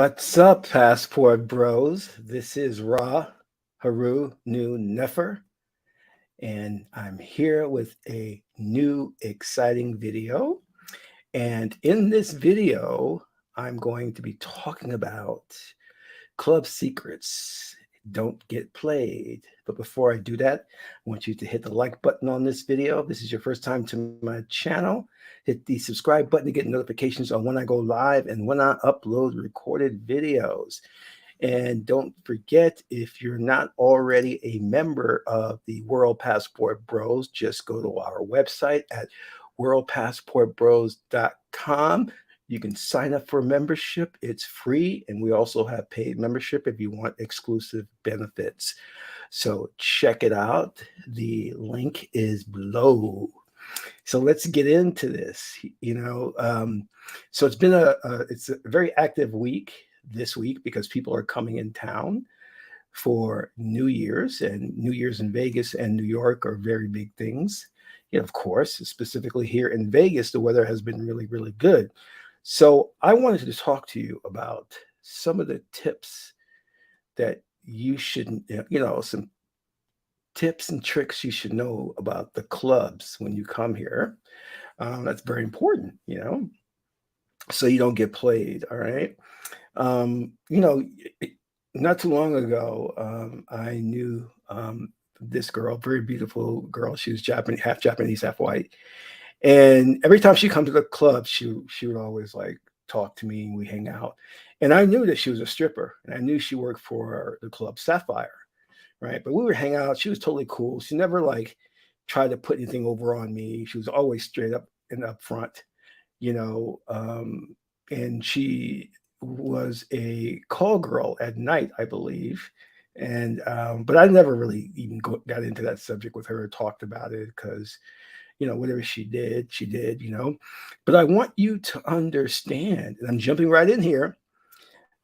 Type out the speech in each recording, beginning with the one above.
What's up, Passport Bros? This is Ra Haru Nu Nefer, and I'm here with a new exciting video. And in this video, I'm going to be talking about club secrets. Don't get played. But before I do that, I want you to hit the like button on this video. If this is your first time to my channel. Hit the subscribe button to get notifications on when I go live and when I upload recorded videos. And don't forget, if you're not already a member of the World Passport Bros, just go to our website at worldpassportbros.com. You can sign up for membership. It's free. And we also have paid membership if you want exclusive benefits. So check it out. The link is below. So let's get into this. So it's been it's a very active week this week because people are coming in town for New Year's, and New Year's in Vegas and New York are very big things. Of course, specifically here in Vegas, the weather has been really, really good. So I wanted to talk to you about some of the tips that you should, some tips and tricks you should know about the clubs when you come here. That's very important, so you don't get played. All right. Um, you know, Not too long ago, I knew this girl, very beautiful girl. She was Japanese, half Japanese, half white. And every time she come to the club, she would always like talk to me and we hang out. And I knew that she was a stripper, and I knew she worked for the club Sapphire, right? But we would hang out. She was totally cool. She never like tried to put anything over on me. She was always straight up and upfront, you know. And she was a call girl at night, I believe. And but I never really even got into that subject with her or talked about it because whatever she did. But I want you to understand, and I'm jumping right in here,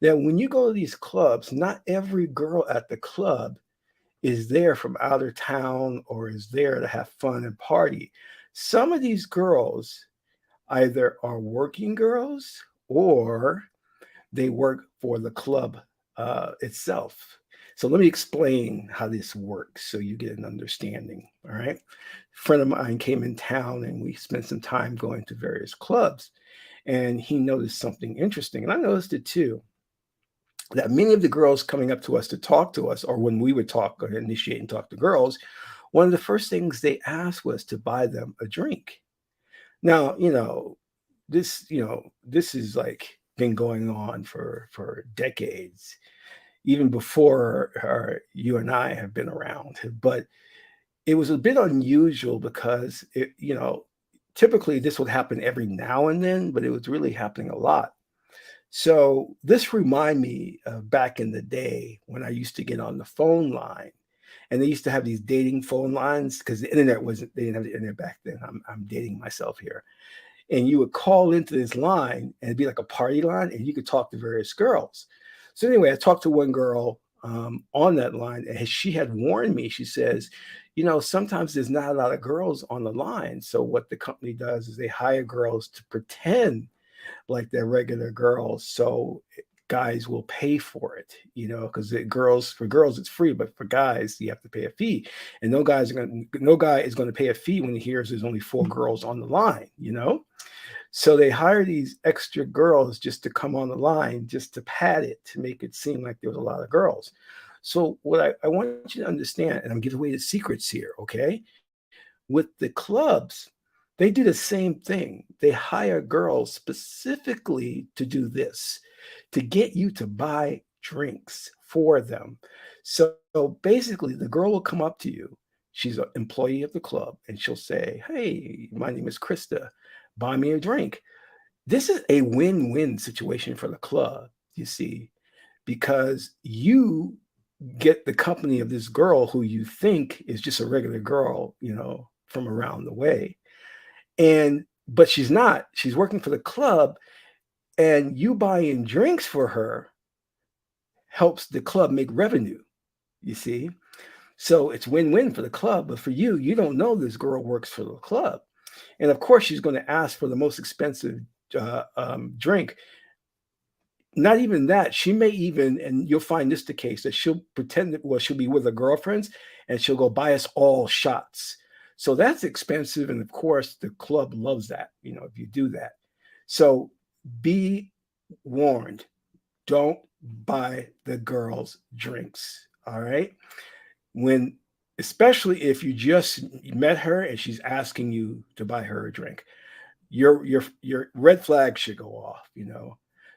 that when you go to these clubs, not every girl at the club is there from out of town or is there to have fun and party. Some of these girls either are working girls or they work for the club itself. So let me explain how this works so you get an understanding. All right. A friend of mine came in town and we spent some time going to various clubs, and he noticed something interesting. And I noticed it too, that many of the girls coming up to us to talk to us, or when we would talk or initiate and talk to girls, one of the first things they asked was to buy them a drink. Now, this is like been going on for decades, even before you and I have been around. But it was a bit unusual because typically this would happen every now and then, but it was really happening a lot. So this remind me of back in the day when I used to get on the phone line, and they used to have these dating phone lines because the internet wasn't. They didn't have the internet back then. I'm dating myself here, and you would call into this line and it'd be like a party line, and you could talk to various girls. So anyway, I talked to one girl on that line, and she had warned me. She says, sometimes there's not a lot of girls on the line. So what the company does is they hire girls to pretend like they're regular girls. So guys will pay for it, because for girls it's free, but for guys you have to pay a fee. And no guy is going to pay a fee when he hears there's only 4 girls on the line. So they hire these extra girls just to come on the line, just to pad it, to make it seem like there was a lot of girls. So what I want you to understand, and I'm giving away the secrets here, okay? With the clubs, they do the same thing. They hire girls specifically to do this, to get you to buy drinks for them. So basically, the girl will come up to you. She's an employee of the club, and she'll say, "Hey, my name is Krista. Buy me a drink." This is a win-win situation for the club, you see, because you get the company of this girl who you think is just a regular girl, from around the way. But she's not. She's working for the club, and you buying drinks for her helps the club make revenue, you see? So it's win-win for the club, but for you, you don't know this girl works for the club. And of course, she's going to ask for the most expensive drink. not even that. She may even, and you'll find this the case, that she'll pretend that, well, she'll be with her girlfriends and she'll go buy us all shots. So that's expensive. And of course, the club loves that, if you do that. So be warned, don't buy the girls drinks. All right. When, especially if you just met her and she's asking you to buy her a drink, your red flag should go off.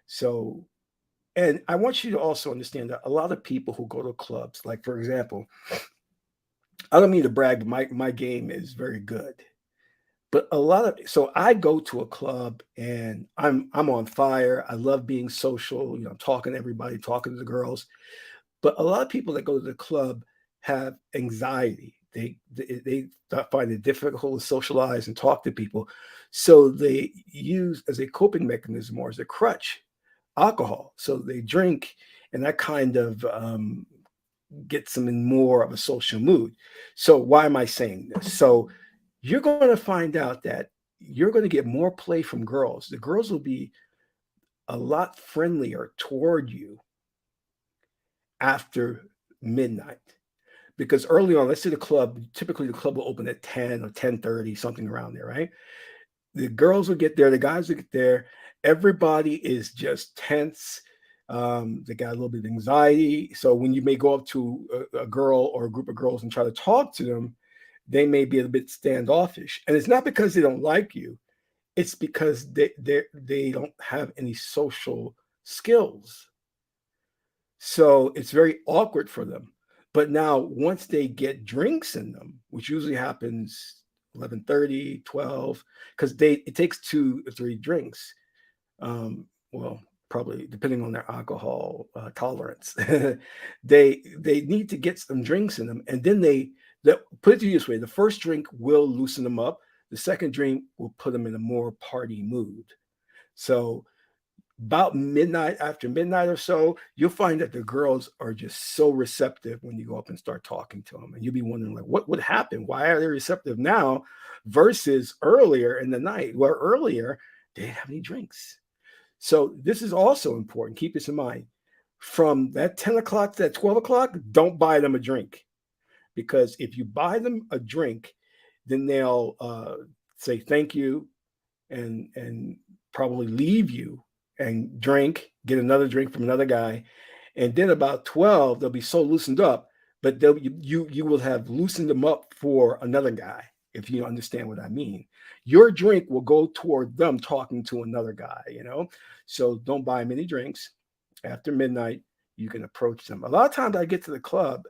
So, and I want you to also understand that a lot of people who go to clubs, like for example, I don't mean to brag, but my game is very good. But so I go to a club and I'm on fire. I love being social, I'm talking to everybody, talking to the girls. But a lot of people that go to the club have anxiety. They find it difficult to socialize and talk to people. So they use as a coping mechanism or as a crutch alcohol. So they drink, and that kind of gets them in more of a social mood. So why am I saying this? So you're going to find out that you're going to get more play from girls. The girls will be a lot friendlier toward you after midnight. Because early on, let's say typically the club will open at 10 or 10:30, something around there, right? The girls will get there, the guys will get there. Everybody is just tense. They got a little bit of anxiety. So when you may go up to a girl or a group of girls and try to talk to them, they may be a bit standoffish. And it's not because they don't like you. It's because they don't have any social skills. So it's very awkward for them. But now once they get drinks in them, which usually happens 11:30, 12, because it takes 2 or 3 drinks. Well, probably depending on their alcohol tolerance. They need to get some drinks in them, and then put it this way: the first drink will loosen them up. The second drink will put them in a more party mood. So about midnight, after midnight or so, you'll find that the girls are just so receptive when you go up and start talking to them. And you'll be wondering, like, what would happen? Why are they receptive now versus earlier in the night? Where earlier they didn't have any drinks. So this is also important. Keep this in mind. From that 10 o'clock to that 12 o'clock, don't buy them a drink. Because if you buy them a drink, then they'll say thank you and probably leave you and get another drink from another guy. And then about 12, they'll be so loosened up, but you will have loosened them up for another guy, if you understand what I mean. Your drink will go toward them talking to another guy, So don't buy many drinks. After midnight, you can approach them. A lot of times I get to the club,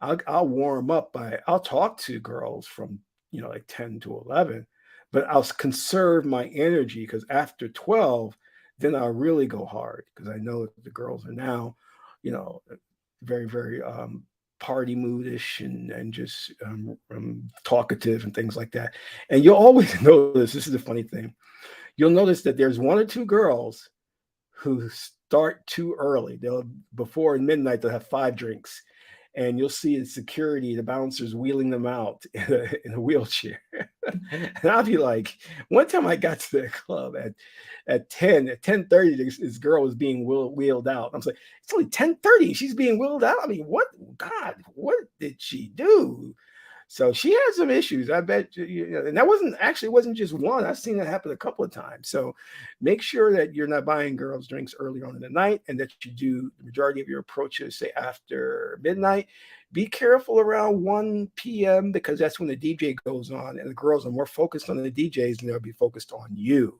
I'll warm up I'll talk to girls from, like 10 to 11, but I'll conserve my energy because after 12, then I'll really go hard because I know the girls are now, very, very party moodish and just talkative and things like that. And you'll always notice, this is the funny thing, you'll notice that there's 1 or 2 girls who start too early. Before midnight, they'll have 5 drinks. And you'll see the security, the bouncers wheeling them out in a wheelchair. And I'll be like, one time I got to the club at 10:30, this girl was being wheeled out. I was like, it's only 10:30. She's being wheeled out. I mean, what? God, what did she do? So she had some issues. I bet and that wasn't just one. I've seen that happen a couple of times. So make sure that you're not buying girls drinks early on in the night and that you do the majority of your approaches, say after midnight. Be careful around 1 p.m. because that's when the DJ goes on and the girls are more focused on the DJs and they'll be focused on you.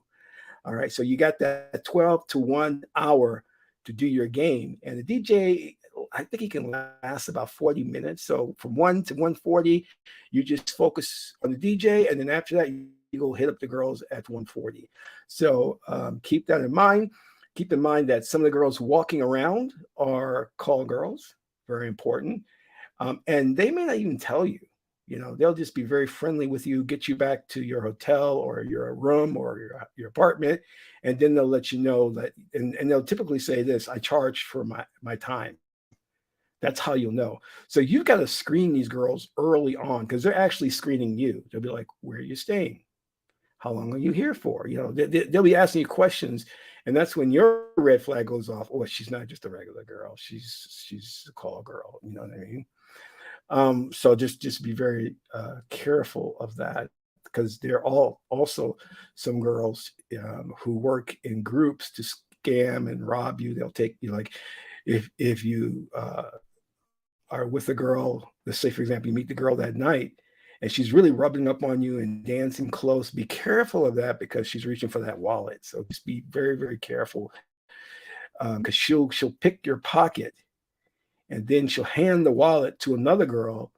All right. So you got that 12 to 1 hour to do your game. And the DJ, I think he can last about 40 minutes. So from 1 to 1:40, you just focus on the DJ. And then after that, you go hit up the girls at 1:40. So keep that in mind. Keep in mind that some of the girls walking around are call girls, very important. And they may not even tell you. They'll just be very friendly with you, get you back to your hotel or your room or your apartment. And then they'll let you know that, and they'll typically say this: I charge for my time. That's how you'll know. So you've got to screen these girls early on because they're actually screening you. They'll be like, where are you staying? How long are you here for? They'll be asking you questions. And that's when your red flag goes off. Oh, she's not just a regular girl. She's a call girl. You know what I mean? So just be very careful of that, because there are all also some girls who work in groups to scam and rob you. They'll take you, like, if you are with a girl, let's say for example you meet the girl that night and she's really rubbing up on you and dancing close. Be careful of that, because she's reaching for that wallet. So just be very, very careful, because she'll pick your pocket, and then she'll hand the wallet to another girl,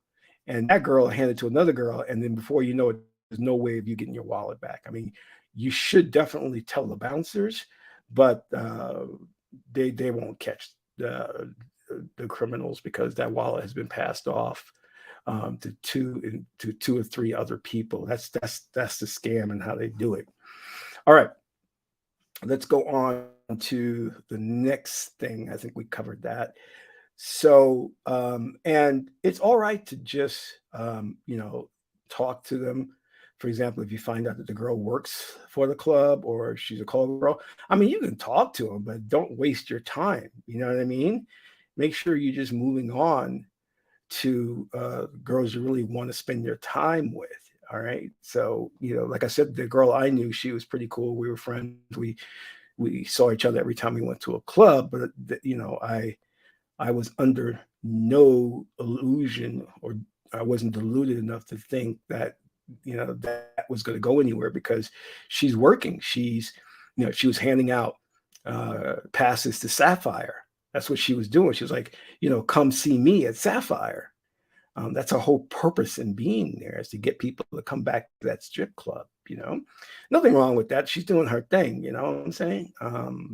and that girl will hand it to another girl, and then before you know it, there's no way of you getting your wallet back. I mean, you should definitely tell the bouncers, but they won't catch the criminals, because that wallet has been passed off to two or three other people. That's the scam and how they do it. All right, let's go on to the next thing. I think we covered that. So, and it's all right to just, talk to them. For example, if you find out that the girl works for the club or she's a call girl, I mean, you can talk to them, but don't waste your time. You know what I mean? Make sure you're just moving on to girls you really want to spend your time with. All right. So, like I said, the girl I knew, she was pretty cool. We were friends. We saw each other every time we went to a club, but I was under no illusion, or I wasn't deluded enough to think that, that was going to go anywhere, because she's working. She was handing out passes to Sapphire. That's what she was doing. She was like, come see me at Sapphire. That's her whole purpose in being there, is to get people to come back to that strip club. Nothing wrong with that. She's doing her thing. You know what I'm saying?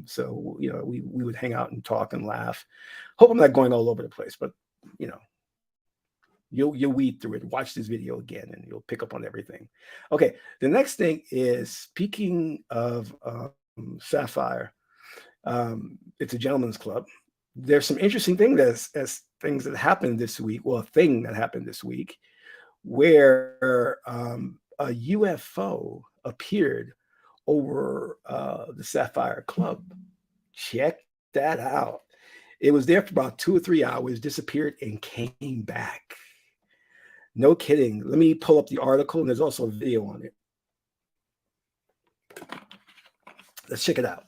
So we would hang out and talk and laugh. Hope I'm not going all over the place, but you'll weed through it. Watch this video again, and you'll pick up on everything. Okay, the next thing is, speaking of Sapphire, it's a gentleman's club. There's some interesting things as things that happened this week. Well, a thing that happened this week, where a UFO appeared over the Sapphire Club. Check that out. It was there for about 2 or 3 hours, disappeared, and came back. No kidding. Let me pull up the article, and there's also a video on it. Let's check it out.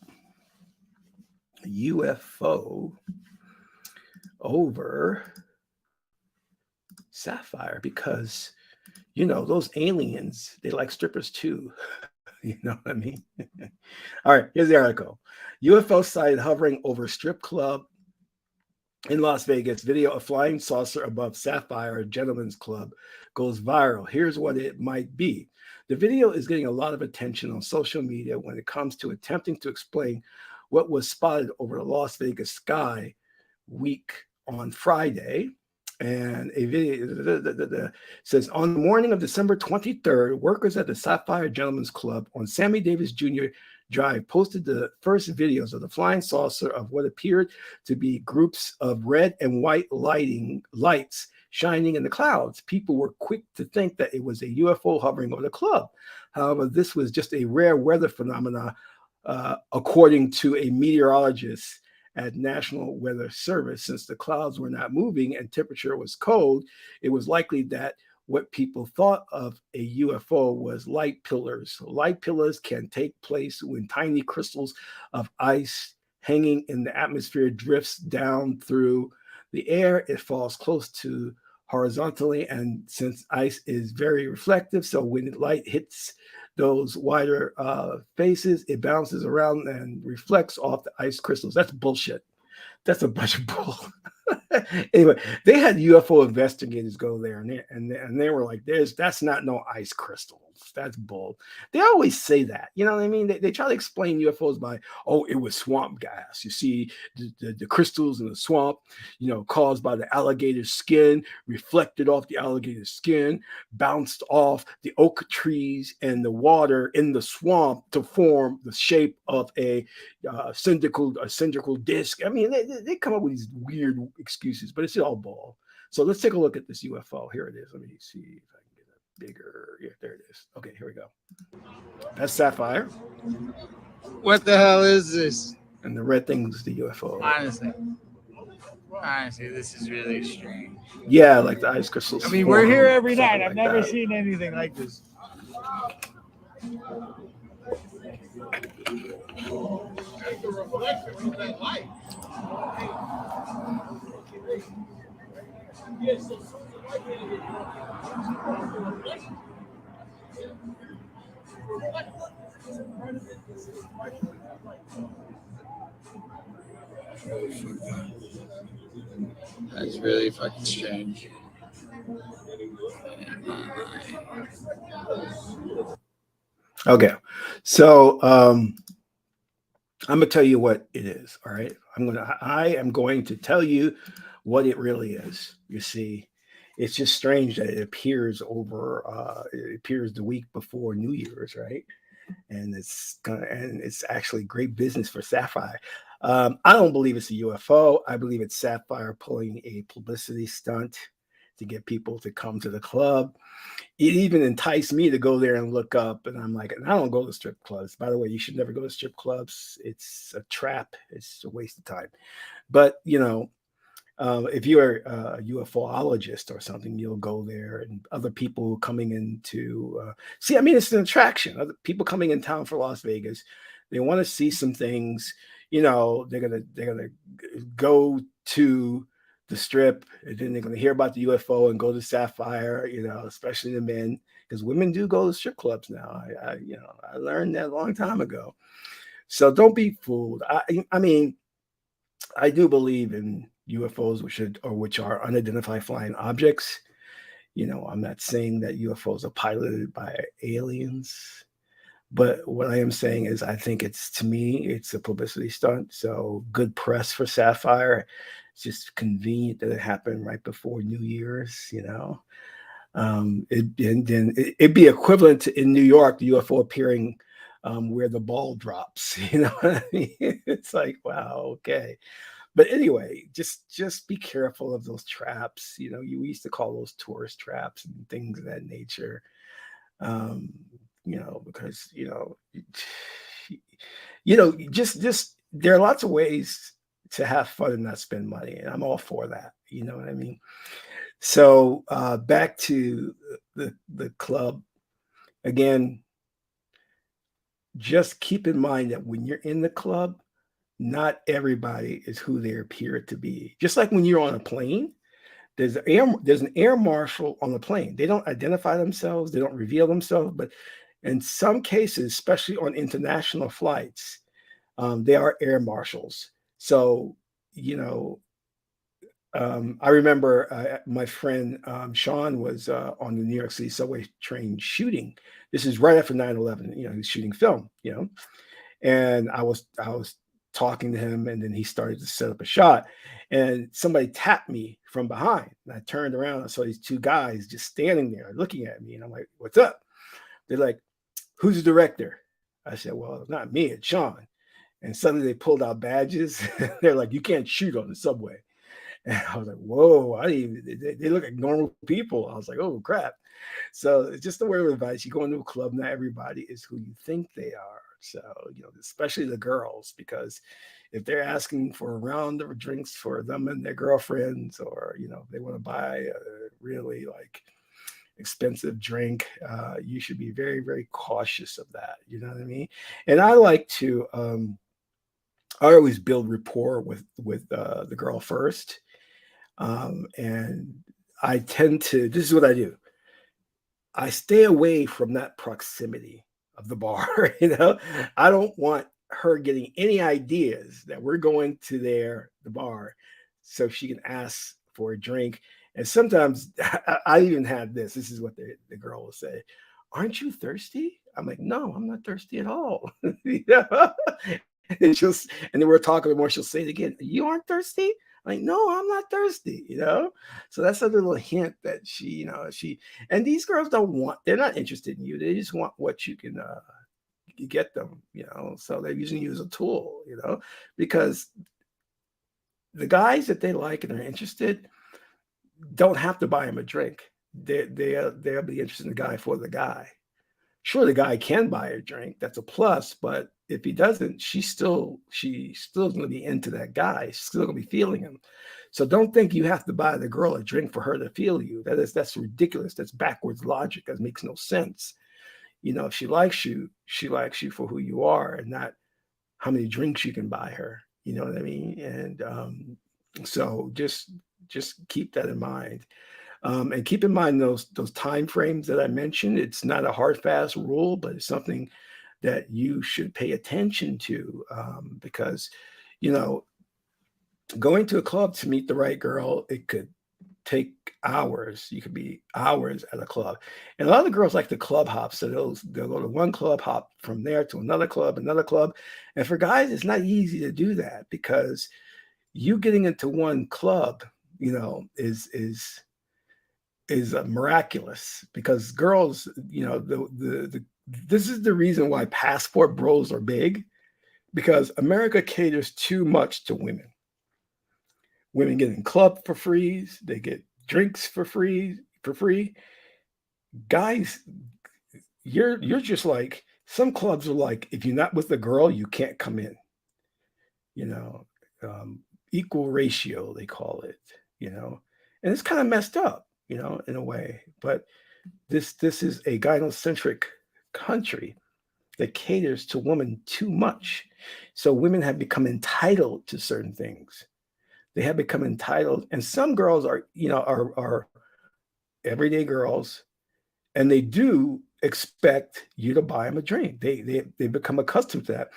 UFO over Sapphire, because those aliens, they like strippers too. You know what I mean? All right, here's the article. UFO sighted hovering over strip club in Las Vegas. Video of flying saucer above Sapphire Gentlemen's Club goes viral. Here's what it might be. The video is getting a lot of attention on social media when it comes to attempting to explain what was spotted over the Las Vegas sky week on Friday. And a video says, on the morning of December 23rd, workers at the Sapphire Gentlemen's Club on Sammy Davis Jr. Drive posted the first videos of the flying saucer of what appeared to be groups of red and white lights shining in the clouds. People were quick to think that it was a UFO hovering over the club. However, this was just a rare weather phenomena, according to a meteorologist at National Weather Service. Since the clouds were not moving and temperature was cold, it was likely that what people thought of a UFO was light pillars. Light pillars can take place when tiny crystals of ice hanging in the atmosphere drifts down through the air. It falls close to horizontally, and since ice is very reflective, so when light hits those wider faces, it bounces around and reflects off the ice crystals. That's bullshit. That's a bunch of bull. Anyway, they had UFO investigators go there, and they were like, that's not no ice crystals. That's bull. They always say that. You know what I mean? They try to explain UFOs by, oh, it was swamp gas. You see the crystals in the swamp, caused by the alligator skin, reflected off the alligator skin, bounced off the oak trees and the water in the swamp to form the shape of a cylindrical disc. I mean, they come up with these weird excuses, but it's all bull. So let's take a look at this UFO. Here it is. Let me see if I can get it bigger. Yeah, there it is. Okay, here we go. That's Sapphire. What the hell is this? And the red thing's the UFO. Honestly, this is really strange. Yeah, like the ice crystals. I mean, we're here every something night. I've like never that. seen anything like this. That's really fucking strange. Okay, so I'm gonna tell you what it is. All right, I am going to tell you what it really is. You see, it's just strange that it appears over. It appears the week before New Year's, right? And it's actually great business for Sapphire. I don't believe it's a UFO. I believe it's Sapphire pulling a publicity stunt to get people to come to the club. It even enticed me to go there and look up, and I'm like, and I don't go to strip clubs. By the way, you should never go to strip clubs. It's a trap. It's a waste of time. But if you're a UFOologist or something, you'll go there, and other people coming into see. I mean, it's an attraction. Other people coming in town for Las Vegas, they want to see some things. They're gonna go to the strip, and then they're gonna hear about the UFO and go to Sapphire. Especially the men, because women do go to strip clubs now. I learned that a long time ago. So don't be fooled. I mean, I do believe in UFOs, which are unidentified flying objects. I'm not saying that UFOs are piloted by aliens, but what I am saying is I think to me, it's a publicity stunt. So good press for Sapphire. It's just convenient that it happened right before New Year's. It'd be equivalent to in New York, the UFO appearing where the ball drops. You know what I mean? It's like, wow, okay. But anyway, just be careful of those traps. You used to call those tourist traps and things of that nature. Because just there are lots of ways to have fun and not spend money, and I'm all for that. You know what I mean? So back to the club again. Just keep in mind that when you're in the club, not everybody is who they appear to be. Just like when you're on a plane, there's an air marshal on the plane. They don't identify themselves, they don't reveal themselves, but in some cases, especially on international flights, they are air marshals. So, you know, I remember my friend Sean was on the New York City subway train shooting. This is right after 9/11. He's shooting film. And I was talking to him, and then he started to set up a shot, and somebody tapped me from behind, and I turned around and saw these two guys just standing there looking at me, and I'm like, "What's up?" They're like, "Who's the director?" I said, "Well, it's not me, it's Sean." And suddenly they pulled out badges. They're like, "You can't shoot on the subway." And I was like, "Whoa!" I didn't even, they look like normal people. I was like, "Oh crap!" So it's just a word of advice: you go into a club, not everybody is who you think they are. So especially the girls, because if they're asking for a round of drinks for them and their girlfriends, or they want to buy a really like expensive drink, you should be very, very cautious of that. You know what I mean? And I like to. I always build rapport with the girl first, and I tend to. This is what I do. I stay away from that proximity of the bar. I don't want her getting any ideas that we're going to the bar, so she can ask for a drink. And sometimes I even had this. This is what the girl will say: "Aren't you thirsty?" I'm like, "No, I'm not thirsty at all." And then we're talking more. She'll say it again. "You aren't thirsty?" Like, "No, I'm not thirsty. So that's a little hint that she and these girls they're not interested in you. They just want what you can get them. So they're using you as a tool, because the guys that they like and are interested don't have to buy them a drink. They'll be interested in the guy for the guy. Sure, the guy can buy her a drink. That's a plus. But if he doesn't, she's still going to be into that guy. She's still going to be feeling him. So don't think you have to buy the girl a drink for her to feel you. That's ridiculous. That's backwards logic. That makes no sense. If she likes you for who you are and not how many drinks you can buy her. You know what I mean? And so just keep that in mind. And keep in mind those time frames that I mentioned. It's not a hard fast rule, but it's something that you should pay attention to, because you know going to a club to meet the right girl, it could take hours. You could be hours at a club. And a lot of girls like the club hop. So they'll go to one club, hop from there to another club, another club. And for guys, it's not easy to do that because you getting into one club, is miraculous because girls, this is the reason why passport bros are big because America caters too much to women. Women get in club for free, they get drinks for free. Guys, you're just like some clubs are like if you're not with the girl, you can't come in. You know, equal ratio they call it. And it's kind of messed up. In a way. But this is a gynocentric country that caters to women too much. So women have become entitled to certain things. They have become entitled, and some girls are everyday girls, and they do expect you to buy them a drink. They become accustomed to that.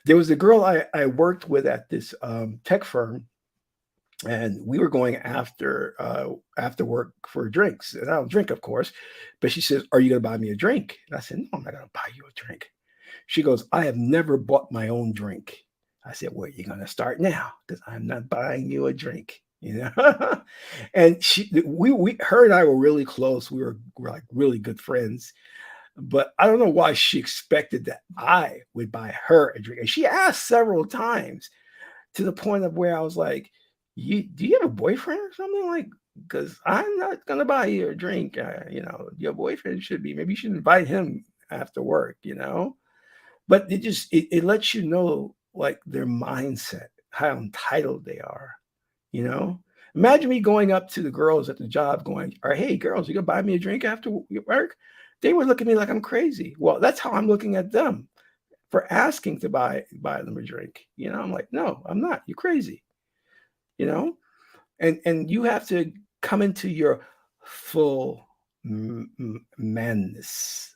There was a girl I worked with at this tech firm, and we were going after work for drinks. And I don't drink, of course, but she says, "Are you going to buy me a drink?" And I said, "No, I'm not going to buy you a drink." She goes, "I have never bought my own drink." I said, "Well, you're going to start now because I'm not buying you a drink." And her and I were really close. We're like really good friends. But I don't know why she expected that I would buy her a drink. And she asked several times to the point of where I was like, do you have a boyfriend or something? Like, because I'm not gonna buy you a drink. Your boyfriend maybe you should invite him after work. But it lets you know like their mindset, how entitled they are. You know, imagine me going up to the girls at the job, going, "Or hey, girls, you gonna buy me a drink after work?" They would look at me like I'm crazy. Well, that's how I'm looking at them for asking to buy them a drink. I'm like, no, I'm not. You're crazy. You know, and you have to come into your full manness.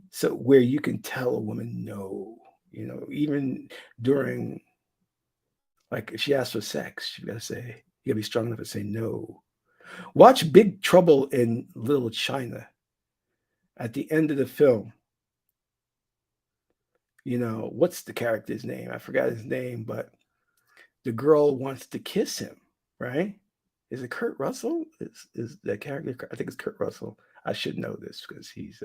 So where you can tell a woman no. Even during like if she asks for sex, you gotta be strong enough to say no. Watch Big Trouble in Little China. At the end of the film, what's the character's name? I forgot his name, but the girl wants to kiss him, right? Is it Kurt Russell? Is that character? I think it's Kurt Russell. I should know this because he's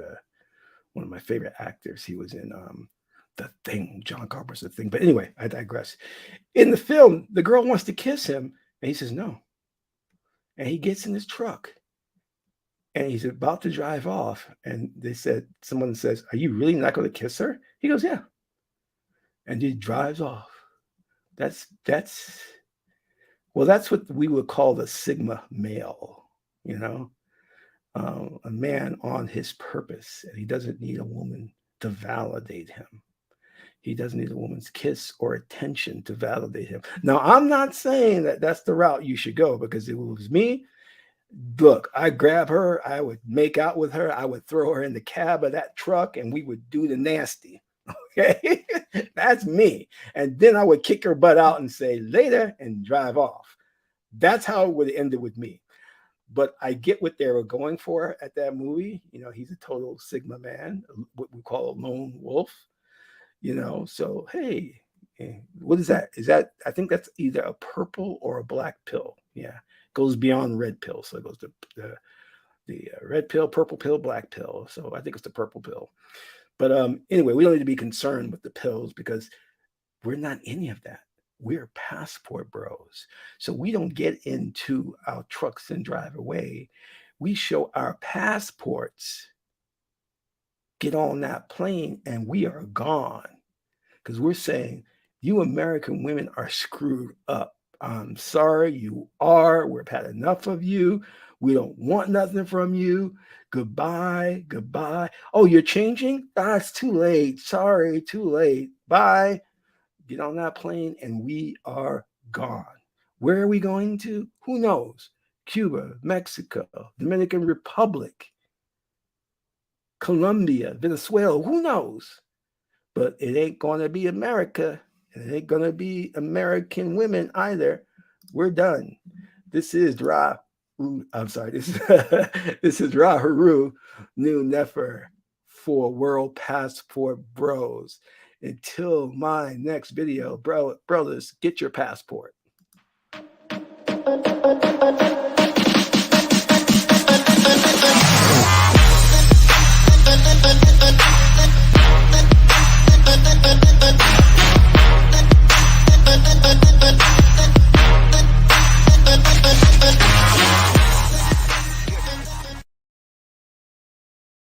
one of my favorite actors. He was in The Thing, John Carpenter's The Thing. But anyway, I digress. In the film, the girl wants to kiss him, and he says no. And he gets in his truck, and he's about to drive off. And someone says, "Are you really not going to kiss her?" He goes, "Yeah." And he drives off. That's what we would call the Sigma male, a man on his purpose, and he doesn't need a woman to validate him. He doesn't need a woman's kiss or attention to validate him. Now, I'm not saying that that's the route you should go because if it was me, look, I grab her, I would make out with her, I would throw her in the cab of that truck, and we would do the nasty. Okay, that's me. And then I would kick her butt out and say later and drive off. That's how it would have ended with me. But I get what they were going for at that movie. He's a total Sigma man, what we call a lone wolf. So hey, what is that? I think that's either a purple or a black pill. Yeah, goes beyond red pill. So it goes to the red pill, purple pill, black pill. So I think it's the purple pill. But anyway, we don't need to be concerned with the pills because we're not any of that. We're passport bros. So we don't get into our trucks and drive away. We show our passports get on that plane and we are gone. Because we're saying, you American women are screwed up. I'm sorry, you are. We've had enough of you. We don't want nothing from you. Goodbye, goodbye. Oh, you're changing? That's too late. Sorry, too late. Bye. Get on that plane and we are gone. Where are we going to? Who knows? Cuba, Mexico, Dominican Republic, Colombia, Venezuela, who knows? But it ain't going to be America. And it ain't going to be American women either. We're done. This is Ra. I'm sorry. This is Ra Haru, New Nefer for World Passport Bros. Until my next video, brothers, get your passport.